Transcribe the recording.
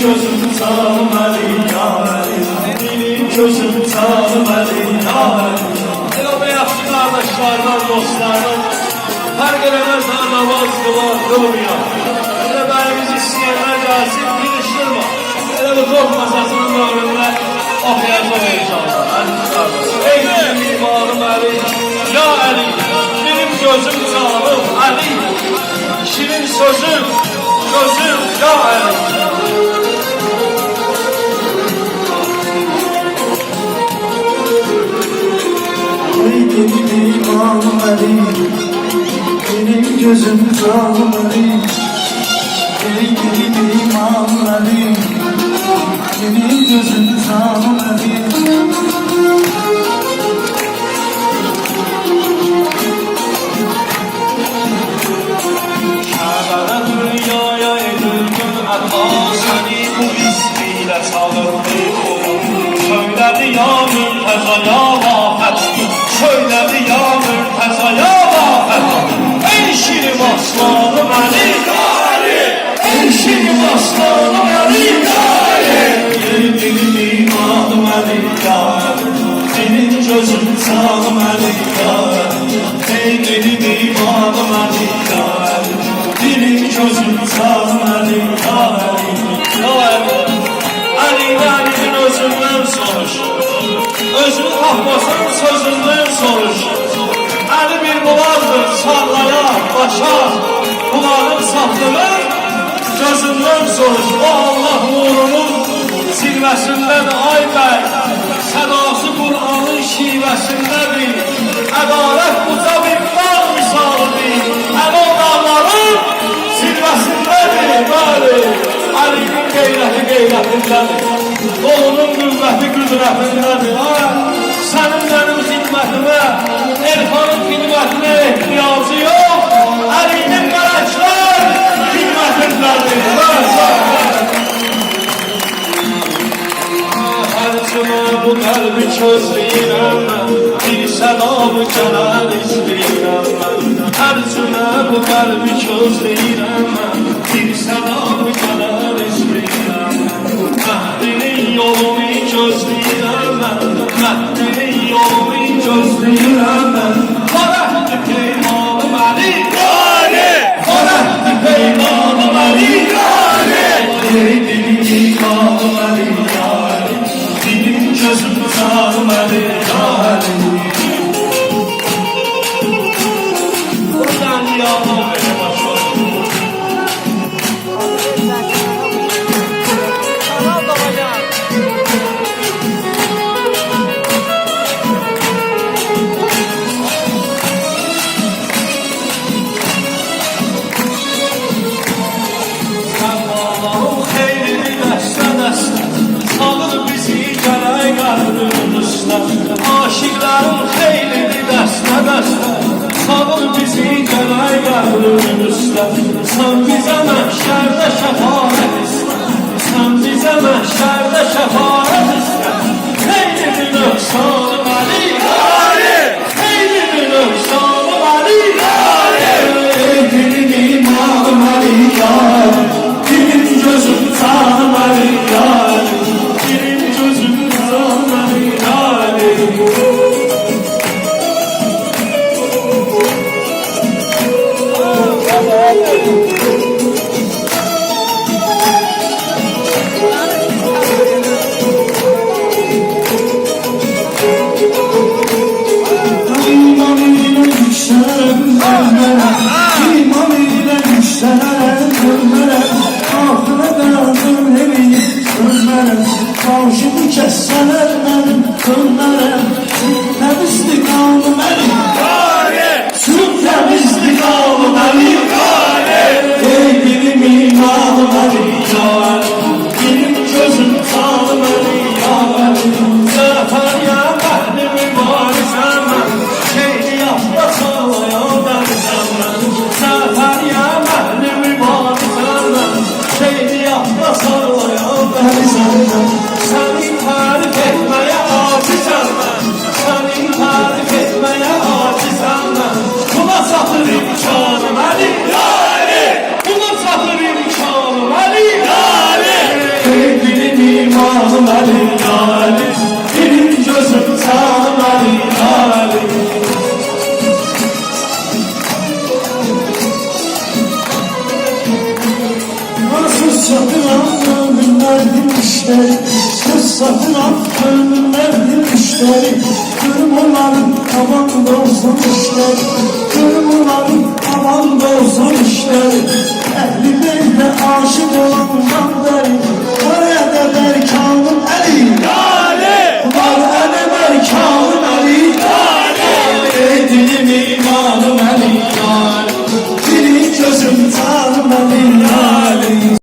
gözüm sağım Ali yari, benim gözüm sağım Ali yari. Elə o yaxşı qardaşlardan, dostlardan fərq eləməz ha, namaz qılar, qılmıyor. Elə bəyimiz istəyənlər gəlsin, bilişdirmə. Elə bu çox masasının önündə oxuyacaq inşallah. Ey benim imanım Ali, ya Ali, benim gözüm sağım Ali, şirin sözüm, gözüm ya Ali. Ey benim imanım Ali, benim gözüm sağım Ali. Ey benim imanım Ali, benim gözüm sağım Ali. Şəbələ dünyaya edilgün ədha, səni bu ismiyle salırdı. Söylədi ya mürtəza ya vafət, söylədi ya mürtəza ya vafət. Ey şirin aslanım Ali yari, ey şirin aslanım Ali yari. Ey benim imanım Ali yari, benim gözüm sağım Ali yari. Ey benim imanım Ali yari, benim gözüm sağım Ali yari. Ali'nin özünden soruş, özünü tapmasan sözünden soruş. Ali bir bulardır sağlayan başa, kulağın saptığını gözünden soruş. O Allah nurunun zirvəsindən ay bəy, sədası Kur'an'ın şivəsindedir. Ədalət uca bir dağ misalıdır, hələ o dağların zirvəsindedir. Bəli, Ali'nin qeyrəti qeyrətindədir, oğlunun qüvvəti qüdrətindədir. Sənin mənim xidmətimə, Elfanın xidmətinə ehtiyacı yox, Ali'nin mələklər xidmətindədir. Hərcimə bu qəlbi közləyirəm mən, bir sədamı gələn istəyirəm mən. Hərcimə bu qəlbi közləyirəm mən, bir sədamı gələn istəyirəm mən. Məhdinin yolunu gözləyirəm mən, Məhdinin yolunu gözləyirəm mən. Fərəhdi peymanım Ali yari, fərəhdi peymanım Ali yari. Ey benim imanım Ali yari, benim gözüm sağım Ali yari. Buradan yağmur beni başladım. Aşıkların xeylidir dəstə dəstə, salır bizi gələk qəbrinin üstə. Sən bizə məhşərdə şəfaət istə, sən bizə məhşərdə şəfaət istə. Xeylidir nöqsanım Ali yari, xeylidir nöqsanım Ali yari. Ey benim imanım Ali yari, benim gözüm sağım Ali yari, benim gözüm sağım Ali yari. İman ile yükselen ölmere, iman ile yükselen ölmere, ahire dağdım evini ölmere, kavşumu kesseler benim ölmere. Temizlik aldım elim gari, süt temizlik aldım elim gari. Ey benim imanım Ali yari, benim gözüm sağım Ali yari. Zafer ya məhdimi bari səmən, şeydi yapma sağlayan bəni səmən. satılan ölümlerdir işleri. Görüm onların aman da olsun işleri. Görüm onların aman da olsun işleri. Ehli beyle aşık olandan beri